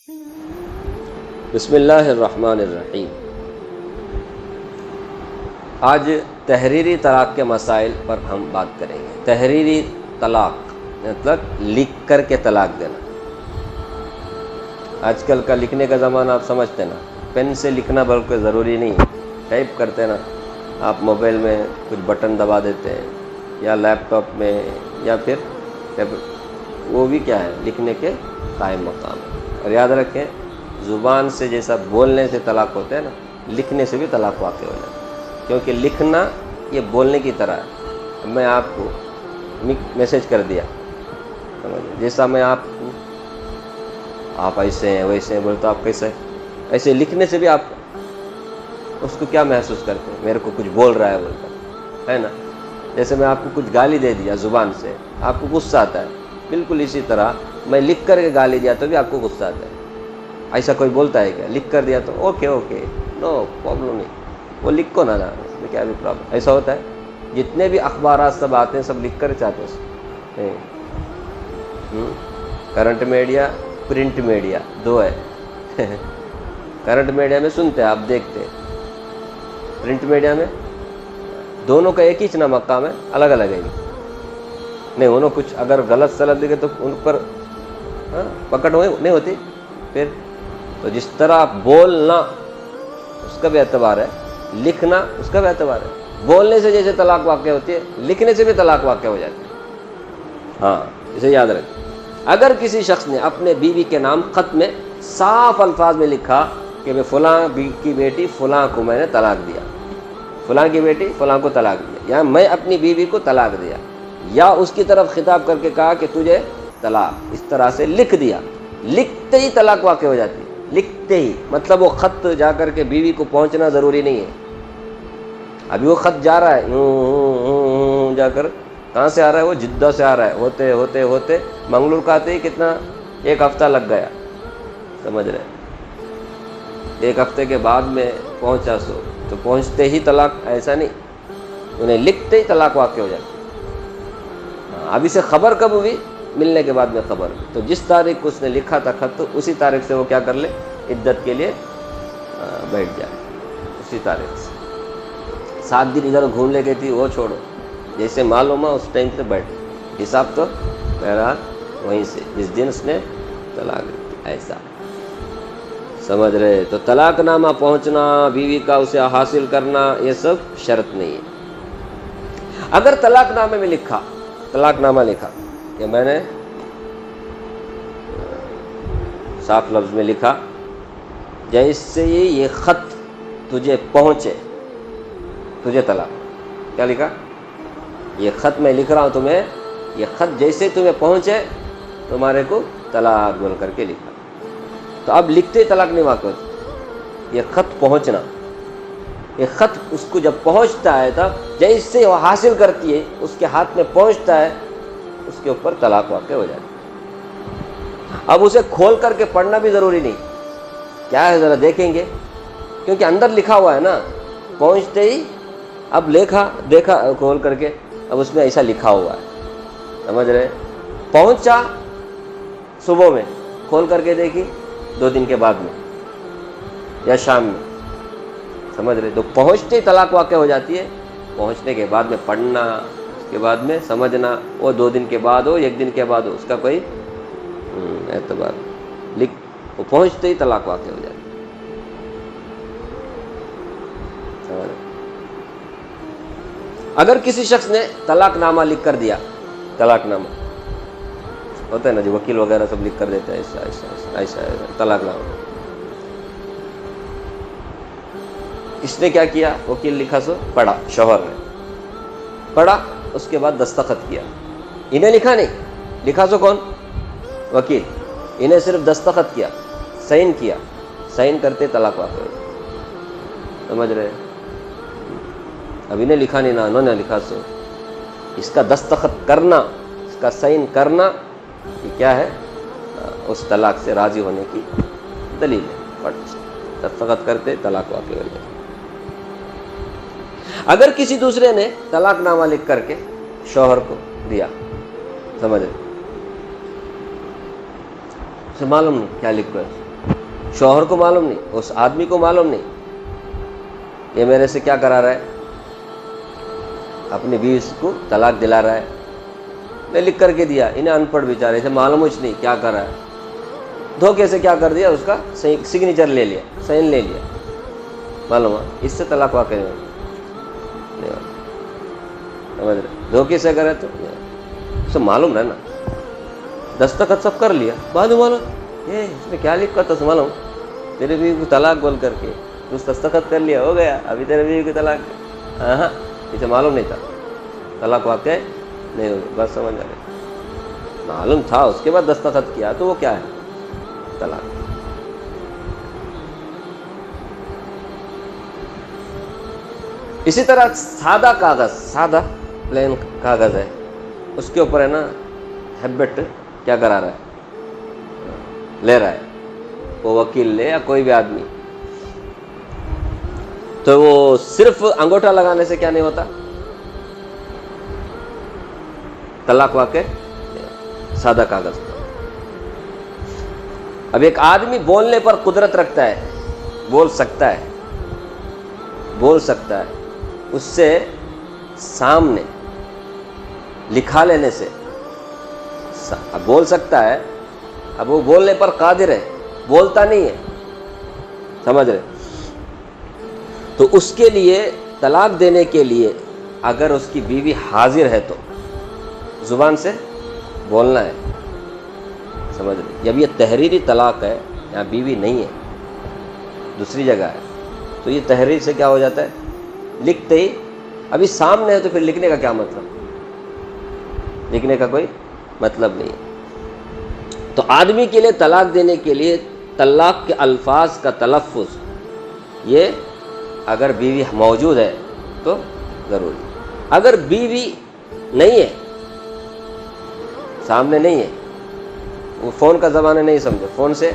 بسم اللہ الرحمن الرحیم۔ آج تحریری طلاق کے مسائل پر ہم بات کریں گے۔ تحریری طلاق مطلب لکھ کر کے طلاق دینا۔ آج کل کا لکھنے کا زمانہ آپ سمجھتے نا، پین سے لکھنا بلکہ ضروری نہیں ہے، ٹائپ کرتے نا، آپ موبائل میں کچھ بٹن دبا دیتے ہیں یا لیپ ٹاپ میں یا پھر وہ بھی کیا ہے، لکھنے کے قائم مقام ہے۔ اور یاد رکھیں، زبان سے جیسا بولنے سے طلاق ہوتا ہے نا، لکھنے سے بھی طلاق واقع ہو جاتا ہے، کیونکہ لکھنا یہ بولنے کی طرح ہے۔ میں آپ کو میسج کر دیا، جیسا میں آپ کو، آپ ایسے ہیں ویسے ہیں بولے تو آپ کیسے، ایسے لکھنے سے بھی آپ اس کو کیا محسوس کرتے ہیں، میرے کو کچھ بول رہا ہے بولتا ہے نا۔ جیسے میں آپ کو کچھ گالی دے دیا زبان سے، آپ کو غصہ آتا ہے، بالکل اسی طرح میں لکھ کر کے گالی دیا تو بھی آپ کو غصہ آتا ہے۔ ایسا کوئی بولتا ہے کیا؟ لکھ کر دیا تو اوکے نو پرابلم نہیں، وہ لکھ کو نا اس میں کیا بھی پرابلم، ایسا ہوتا ہے۔ جتنے بھی اخبارات سب آتے ہیں سب لکھ کر چاہتے ہیں، کرنٹ میڈیا پرنٹ میڈیا دو ہے۔ کرنٹ میڈیا میں سنتے ہیں، آپ دیکھتے ہیں، پرنٹ میڈیا میں دونوں کا ایک ہی چنا مقام ہے، الگ الگ ہے نہیں۔ انہوں کچھ اگر غلط سلط لکھے تو ان پر پکڑ نہیں ہوتی پھر۔ تو جس طرح بولنا اس کا بھی اعتبار ہے، لکھنا اس کا بھی اعتبار ہے۔ بولنے سے جیسے طلاق واقع ہوتی ہے، لکھنے سے بھی طلاق واقع ہو جاتی ہے۔ اسے یاد رکھیں۔ اگر کسی شخص نے اپنے بیوی کے نام خط میں صاف الفاظ میں لکھا کہ میں فلاں کی بیٹی فلاں کو میں نے طلاق دیا، فلاں کی بیٹی فلاں کو طلاق دیا، یا میں اپنی بیوی کو طلاق دیا، یا اس کی طرف خطاب کر کے کہا کہ تجھے طلاق، اس طرح سے لکھ دیا، لکھتے ہی طلاق واقع ہو جاتی ہے۔ لکھتے ہی مطلب وہ خط جا کر کے بیوی کو پہنچنا ضروری نہیں ہے۔ ابھی وہ خط جا رہا ہے، جا کر کہاں سے آ رہا ہے؟ وہ جدہ سے آ رہا ہے، ہوتے ہوتے ہوتے منگلور کا آتے ہی کتنا، ایک ہفتہ لگ گیا، سمجھ رہے؟ ایک ہفتے کے بعد میں پہنچا سو تو پہنچتے ہی طلاق، ایسا نہیں، انہیں لکھتے ہی طلاق واقع ہو جاتی۔ ابھی سے خبر کب ہوئی؟ ملنے کے بعد میں خبر ہوئی۔ تو جس تاریخ کو اس نے لکھا تھا خط، تو اسی تاریخ سے وہ کیا کر لے، عدت کے لیے بیٹھ جائے، اسی تاریخ سے۔ 7 دن ادھر گھوم لے گئی تھی وہ چھوڑو، جیسے معلوم ہوا اس ٹائم سے بیٹھ، حساب تو بہرحال وہیں سے جس دن اس نے طلاق دی، ایسا سمجھ رہے؟ تو طلاق نامہ پہنچنا، بیوی کا اسے حاصل کرنا، یہ سب شرط نہیں ہے۔ اگر طلاق نامے میں لکھا، طلاق نامہ لکھا کہ میں نے صاف لفظ میں لکھا، جیسے یہ خط تجھے پہنچے تجھے طلاق، کیا لکھا؟ یہ خط میں لکھ رہا ہوں تمہیں، یہ خط جیسے تمہیں پہنچے تمہارے کو طلاق بول کر کے لکھا۔ تو اب لکھتے طلاق نہیں واقع ہوتی، یہ خط پہنچنا، یہ خط اس کو جب پہنچتا ہے تب جیسے وہ حاصل کرتی ہے، اس کے ہاتھ میں پہنچتا ہے، اس کے اوپر طلاق واقع ہو جاتی ہے۔ اب اسے کھول کر کے پڑھنا بھی ضروری نہیں، کیا ہے ذرا دیکھیں گے، کیونکہ اندر لکھا ہوا ہے نا، پہنچتے ہی اب دیکھا کھول کر کے، اب اس میں ایسا لکھا ہوا ہے، سمجھ رہے؟ پہنچا صبح میں، کھول کر کے دیکھی 2 دن کے بعد میں یا شام میں، سمجھ رہے؟ تو پہنچتے ہی طلاق واقع ہو جاتی ہے۔ پہنچنے کے بعد میں پڑھنا، اس کے بعد میں سمجھنا، وہ 2 دن کے بعد ہو 1 دن کے بعد ہو، اس کا کوئی اعتبار لکھ، وہ پہنچتے ہی طلاق واقع ہو جاتی ہے۔ اگر کسی شخص نے طلاق نامہ لکھ کر دیا، طلاق نامہ ہوتا ہے نا جو وکیل وغیرہ سب لکھ کر دیتے ہیں، ایسا طلاق نامہ، اس نے کیا کیا؟ وکیل لکھا سو پڑھا، شوہر نے پڑھا، اس کے بعد دستخط کیا، انہیں لکھا نہیں، لکھا سو کون؟ وکیل، انہیں صرف دستخط کیا، سائن کیا، سائن کرتے طلاق واقع ہو، سمجھ رہے؟ اب انہیں لکھا نہیں نا، انہوں نے لکھا سو، اس کا دستخط کرنا، اس کا سائن کرنا، یہ کیا ہے؟ اس طلاق سے راضی ہونے کی دلیل ہے۔ دستخط کرتے طلاق واقع ہو جائے۔ اگر کسی دوسرے نے طلاق نامہ لکھ کر کے شوہر کو دیا، سمجھ رہے؟ اسے معلوم نہیں کیا لکھ کر، شوہر کو معلوم نہیں, اس آدمی کو معلوم نہیں یہ میرے سے کیا کرا رہا ہے, اپنی بیوی کو طلاق دلا رہا ہے, میں لکھ کر کے دیا, انہیں ان پڑھ بیچارے سے معلوم کچھ نہیں کیا کر رہا ہے, دھوکے سے کیا کر دیا, اس کا سگنیچر لے لیا, سائن لے لیا, معلوم ہے, اس سے طلاق واقع نہیں ہوتا, سمجھ رہے, دھوکے سے کرے تو اسے معلوم ہے نا, دستخط سب کر لیا, بعد میں معلوم اس میں کیا لکھا تھا, معلوم تیرے بیوی کو طلاق بول کر کے تو دستخط کر لیا, ہو گیا, ابھی تیرے بیوی کو طلاق, ہاں اسے معلوم نہیں تھا طلاق واقع نہیں ہوگی, بس سمجھ آ گئی, معلوم تھا اس کے بعد دستخط کیا تو وہ کیا ہے, طلاق. اسی طرح سادہ کاغذ, سادہ پلین کاغذ ہے, اس کے اوپر ہے نا ہیبٹ کیا کرا رہا ہے, لے رہا ہے, وہ وکیل لے یا کوئی بھی آدمی, تو وہ صرف انگوٹھا لگانے سے کیا نہیں ہوتا, طلاق واقع, سادہ کاغذ. اب ایک آدمی بولنے پر قدرت رکھتا ہے, بول سکتا ہے, بول سکتا ہے, اس سے سامنے لکھا لینے سے اب بول سکتا ہے, اب وہ بولنے پر قادر ہے, بولتا نہیں ہے, سمجھ رہے, تو اس کے لیے طلاق دینے کے لیے اگر اس کی بیوی حاضر ہے تو زبان سے بولنا ہے, سمجھ رہے. جب یہ تحریری طلاق ہے, یہاں بیوی نہیں ہے, دوسری جگہ ہے, تو یہ تحریر سے کیا ہو جاتا ہے, لکھتے ہی, ابھی سامنے ہے تو پھر لکھنے کا کیا مطلب, لکھنے کا کوئی مطلب نہیں ہے. تو آدمی کے لیے طلاق دینے کے لیے طلاق کے الفاظ کا تلفظ یہ اگر بیوی موجود ہے تو ضروری, اگر بیوی نہیں ہے, سامنے نہیں ہے, وہ فون کا زمانہ نہیں سمجھے, فون سے,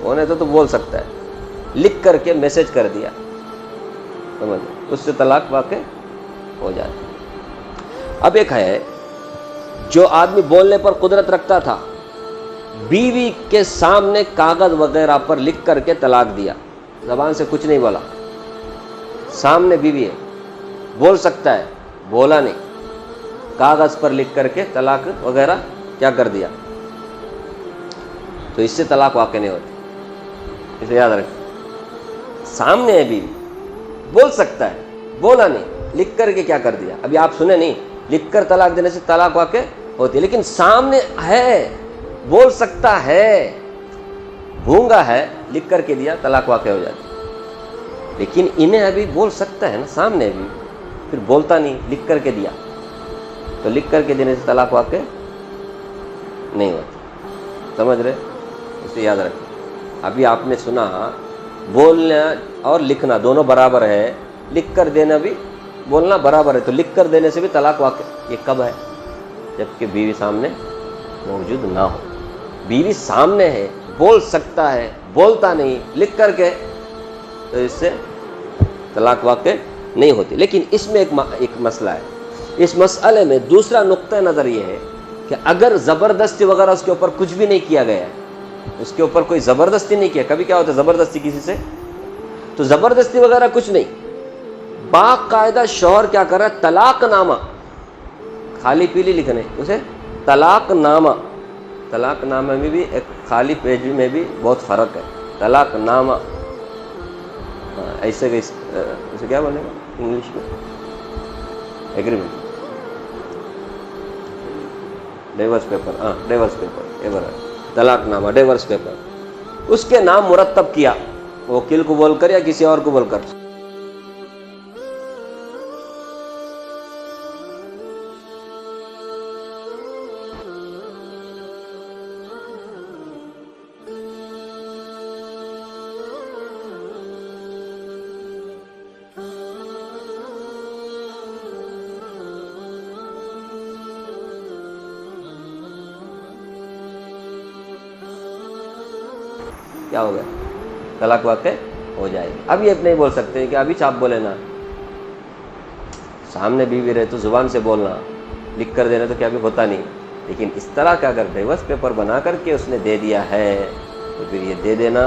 فون ہے تو بول سکتا ہے, لکھ کر کے میسج کر دیا, سمجھ, اس سے طلاق واقع ہو جاتی. اب ایک ہے جو آدمی بولنے پر قدرت رکھتا تھا, بیوی کے سامنے کاغذ وغیرہ پر لکھ کر کے طلاق دیا, زبان سے کچھ نہیں بولا, سامنے بیوی ہے, بول سکتا ہے, بولا نہیں, کاغذ پر لکھ کر کے طلاق وغیرہ کیا کر دیا, تو اس سے طلاق واقع نہیں ہوتی, اسے یاد رکھیں. سامنے ہے بیوی, بول سکتا ہے, بولا نہیں, لکھ کر کے کیا کر دیا, ابھی آپ سنے نہیں, لکھ کر طلاق دینے سے طلاق واقع ہوتی ہے, لیکن سامنے ہے, بول سکتا ہے, گونگا ہے, لکھ کر کے دیا, طلاق واقع ہو جاتی. لیکن انہیں ابھی بول سکتا ہے نا, سامنے بھی, پھر بولتا نہیں, لکھ کر کے دیا, تو لکھ کر کے دینے سے طلاق واقع نہیں ہوتی, سمجھ رہے, اسے یاد رکھیں. ابھی آپ نے سنا بولنا اور لکھنا دونوں برابر ہے, لکھ کر دینا بھی بولنا برابر ہے, تو لکھ کر دینے سے بھی طلاق واقع, یہ کب ہے, جبکہ بیوی سامنے موجود نہ ہو. بیوی سامنے ہے, بول سکتا ہے, بولتا نہیں, لکھ کر کے, تو اس سے طلاق واقع نہیں ہوتی. لیکن اس میں ایک مسئلہ ہے, اس مسئلے میں دوسرا نقطہ نظر یہ ہے کہ اگر زبردستی وغیرہ اس کے اوپر کچھ بھی نہیں کیا گیا ہے, اس کے اوپر کوئی زبردستی نہیں کیا, کبھی کیا ہوتا ہے زبردستی کسی سے, تو زبردستی وغیرہ کچھ نہیں, باقاعدہ شوہر کیا کر رہا ہے, طلاق نامہ, خالی پیلی لکھنے, اسے طلاق نامہ, طلاق نامہ میں بھی ایک خالی پیج میں بھی بہت فرق ہے. طلاق نامہ ایسے اسے کیا بولے گا انگلش میں, ایگریمنٹ, ڈیورس پیپر, ہاں ڈیورس پیپر, یہ بڑا طلاق نامہ, ڈیورس پیپر, اس کے نام مرتب کیا, وکیل کو بول کر یا کسی اور کو بول کر. کیا ہو گیا, طلاق واقع ہو جائے گی. اب یہ نہیں بول سکتے کہ ابھی چاپ بولے نا, سامنے بیوی رہے تو زبان سے بولنا, لکھ کر دینا تو کیا بھی ہوتا نہیں. لیکن اس طرح کا اگر ڈیورس پیپر بنا کر کے اس نے دے دیا ہے تو پھر یہ دے دینا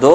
2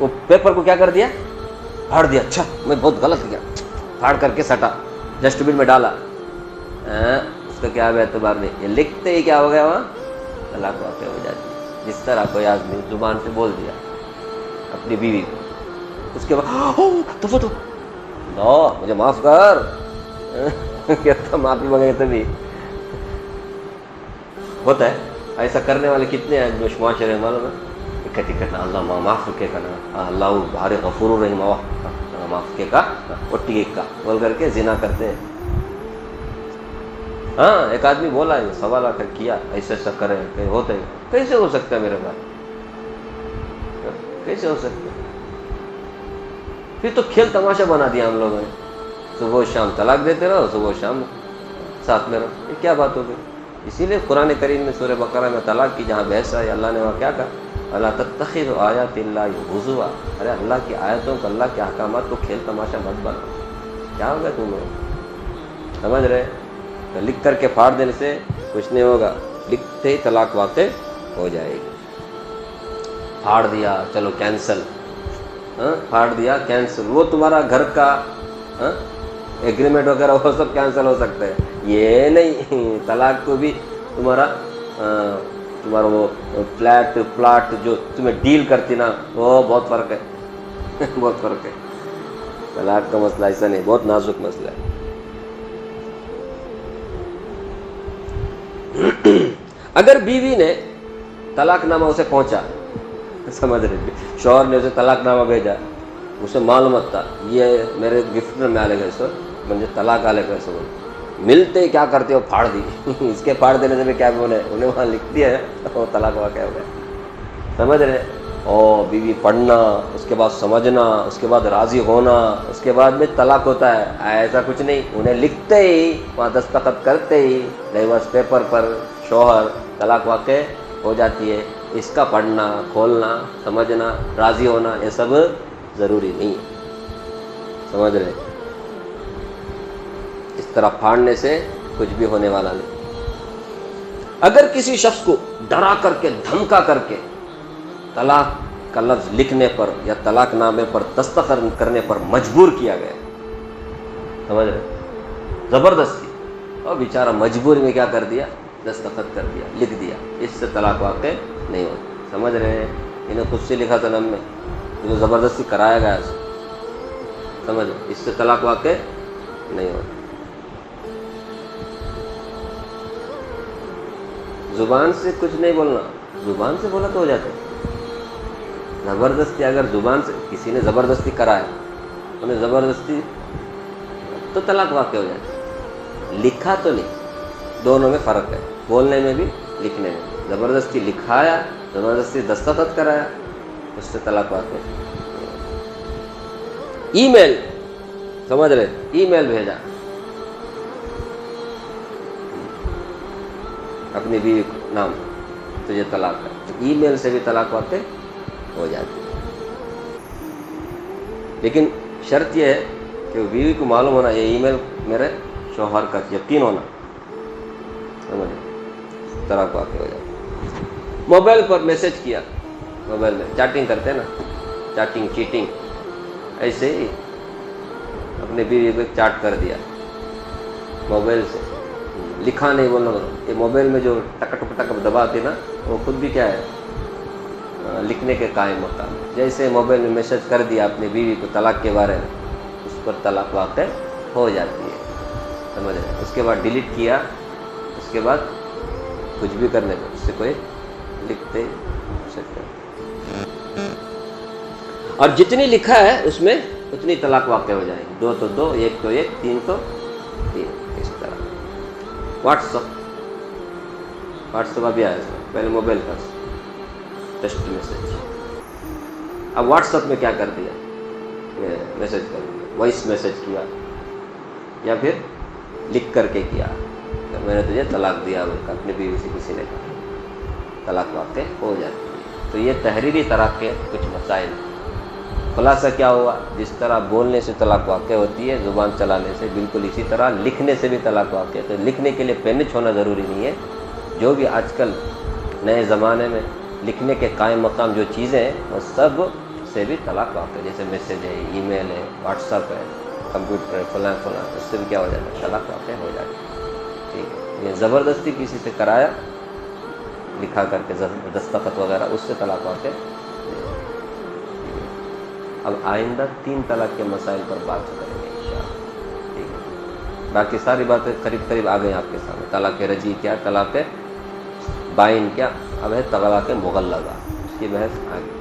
وہ پیپر کو کیا کر دیا؟ پھاڑ دیا. اچھا میں بہت غلط کیا, پھاڑ کر کے سٹا, ڈسٹ بن میں ڈالا. اس کا کیا اعتبار نہیں. یہ لکھتے ہی کیا ہو گیا وہاں؟ طلاق واقع ہو جاتی ہے. جس طرح کوئی آدمی زبان سے بول دیا اپنی بیوی کو, اس کے بعد تو مجھے معاف کر, کہتا معافی مانگے تبھی ہوتا ہے. ایسا کرنے والے کتنے ہیں جو معاشرے میں معلوم ہے؟ اکٹھی کرنا, اللہ معاف کے کرنا, اللہ بھارے غفور الرحیم, معاف کے کا اٹھی کا بول کر کے زنا کرتے ہیں. ہاں ایک آدمی بولا ہے, سوال آ کر کیا ایسا ایسا کرے کہ ہوتا ہے. کیسے ہو سکتا ہے میرے بھائی, کیسے ہو سکتا ہے؟ پھر تو کھیل تماشا بنا دیا ہم لوگوں نے. صبح و شام طلاق دیتے رہو, صبح و شام ساتھ میں رہو, یہ کیا بات ہو گئی؟ اسی لیے قرآن کریم میں سورہ بقرہ میں طلاق کی جہاں بحث ہے, اللہ نے وہاں کیا کہا؟ اللہ تتخذوا آیات اللہ ہزوا. ارے اللہ کی آیتوں کو, اللہ کے احکامات کو کھیل تماشا مت بناؤ. کیا ہوگا تمہیں؟ سمجھ رہے؟ تو لکھ کر کے پھاڑ دینے سے کچھ نہیں ہوگا, لکھتے ہی طلاق واقع ہو جائے گی. پھاڑ دیا چلو کینسل, پھاڑ دیا کینسل, وہ تمہارا گھر کا ایگریمنٹ وغیرہ وہ سب کینسل ہو سکتا ہے. یہ نہیں, طلاق کو بھی تمہارا وہ فلیٹ پلاٹ جو تمہیں ڈیل کرتی نا, وہ بہت فرق ہے, بہت فرق ہے. طلاق کا مسئلہ ایسا نہیں, بہت نازک مسئلہ ہے. اگر بیوی نے طلاق نامہ اسے پہنچا, سمجھ رہے, شوہر نے اسے طلاق نامہ بھیجا, اسے معلومات تھا یہ میرے گفٹ میں آلے گئے سو مجھے طلاق آلے گئے سو, ملتے ہی کیا کرتے ہو؟ پھاڑ دی. اس کے پھاڑ دینے سے بھی کیا بولے, انہیں وہاں لکھ دیا ہے وہ طلاق واقع ہو گیا. سمجھ رہے؟ اور بیوی پڑھنا, اس کے بعد سمجھنا, اس کے بعد راضی ہونا, اس کے بعد میں طلاق ہوتا ہے. ایسا کچھ نہیں, انہیں لکھتے ہی وہاں دستخط کرتے ہی ڈیورس پیپر پر شوہر طلاق واقع ہو جاتی ہے. اس کا پڑھنا, کھولنا, سمجھنا, راضی ہونا, یہ سب ضروری نہیں ہے. سمجھ رہے؟ اس طرح پھاڑنے سے کچھ بھی ہونے والا نہیں. اگر کسی شخص کو ڈرا کر کے, دھمکا کر کے طلاق کا لفظ لکھنے پر یا طلاق نامے پر دستخط کرنے پر مجبور کیا گیا, سمجھ رہے, زبردستی, اور بیچارہ مجبوری میں کیا کر دیا؟ دستخط کر دیا, لکھ دیا, اس سے طلاق واقع نہیں ہوتا. سمجھ رہے ہیں؟ انہیں خود سے لکھا تھا نام میں, جو زبردستی کرایا گیا اسے, سمجھ رہے, اس سے طلاق واقع نہیں ہوتا. زبان سے کچھ نہیں بولنا, زبان سے بولا تو ہو جاتا ہے. زبردستی اگر زبان سے کسی نے زبردستی کرایا, انہیں زبردستی, تو طلاق واقع ہو جاتا ہے. لکھا تو نہیں, دونوں میں فرق ہے, بولنے میں بھی لکھنے میں. زبردستی لکھایا, زبردستی دستخط کرایا, اس سے طلاق واقع ہے. ای میل, سمجھ رہے, ای میل بھیجا اپنی بیوی کو نام, تجھے طلاق ہے, ای میل سے بھی طلاق واقع ہو جاتی ہے. لیکن شرط یہ ہے کہ بیوی کو معلوم ہونا یہ ای میل میرے شوہر کا, یقین ہونا, سمجھے, طلاق واقع ہو جاتی ہے. موبائل پر میسج کیا, موبائل میں چیٹنگ کرتے ہیں نا, چیٹنگ, چیٹنگ, ایسے ہی اپنے بیوی کو چاٹ کر دیا موبائل سے, لکھا نہیں بولنا. کہ موبائل میں جو ٹک ٹک ٹک دباتے نا, وہ خود بھی کیا ہے, لکھنے کے قائم مقام. جیسے موبائل میں میسج کر دیا اپنی بیوی کو طلاق کے بارے میں, اس پر طلاق واقع ہو جاتی ہے. سمجھ رہے, اس کے بعد ڈیلیٹ کیا, اس کے بعد کچھ بھی کرنے کا, اس سے کوئی لکھتے سکتے. اور جتنی لکھا ہے اس میں اتنی طلاق واقع ہو جائے گی. 2 تو 2, 1 تو 1, 3 تو 3, اس طرح. واٹس ایپ ابھی آیا ہے, پہلے موبائل کا ٹیکسٹ میسج. اب واٹس ایپ میں کیا کر دیا, میسج کر دیا, وائس میسج کیا, یا پھر لکھ کر کے کیا, میں نے تجھے طلاق دیا, اپنی بیوی سے کسی نے کہا, طلاق واقع ہو جاتی ہے. تو یہ تحریری طلاق کے کچھ مسائل. خلاصہ کیا ہوا, جس طرح بولنے سے طلاق واقع ہوتی ہے, زبان چلانے سے, بالکل اسی طرح لکھنے سے بھی طلاق واقع ہے. تو لکھنے کے لیے پین چھوڑنا ضروری نہیں ہے. جو بھی آج کل نئے زمانے میں لکھنے کے قائم مقام جو چیزیں ہیں, وہ سب سے بھی طلاق واقع ہے، جیسے میسج ہے، ای میل ہے، واٹس ایپ ہے، کمپیوٹر ہے، فلاں فلاں، اس سے بھی کیا ہو جاتا ہے؟ طلاق واقع ہو جاتی ہے، ٹھیک ہے۔ یہ زبردستی کسی سے کرایا، لکھا کر کے دستخط وغیرہ، اس سے طلاق واقع نہیں ہے، ٹھیک ہے۔ اب آئندہ 3 طلاق کے مسائل پر بات کریں گے انشاءاللہ، ٹھیک ہے۔ باقی ساری باتیں قریب قریب آ گئی آپ کے سامنے۔ طلاق رجعی کیا، طلاق بائن کیا، اب ہے طلاق مغلظہ، اس کی بحث آگے۔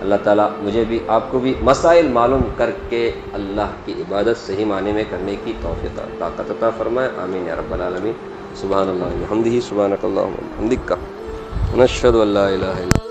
اللہ تعالیٰ مجھے بھی آپ کو بھی مسائل معلوم کر کے اللہ کی عبادت صحیح معنی میں کرنے کی توفیق اور طاقت عطا فرمائے، آمین یا رب العالمین۔ سبحان اللہ وبحمدہ، سبحانک اللہم وبحمدک، نشہد ان لا الہ الا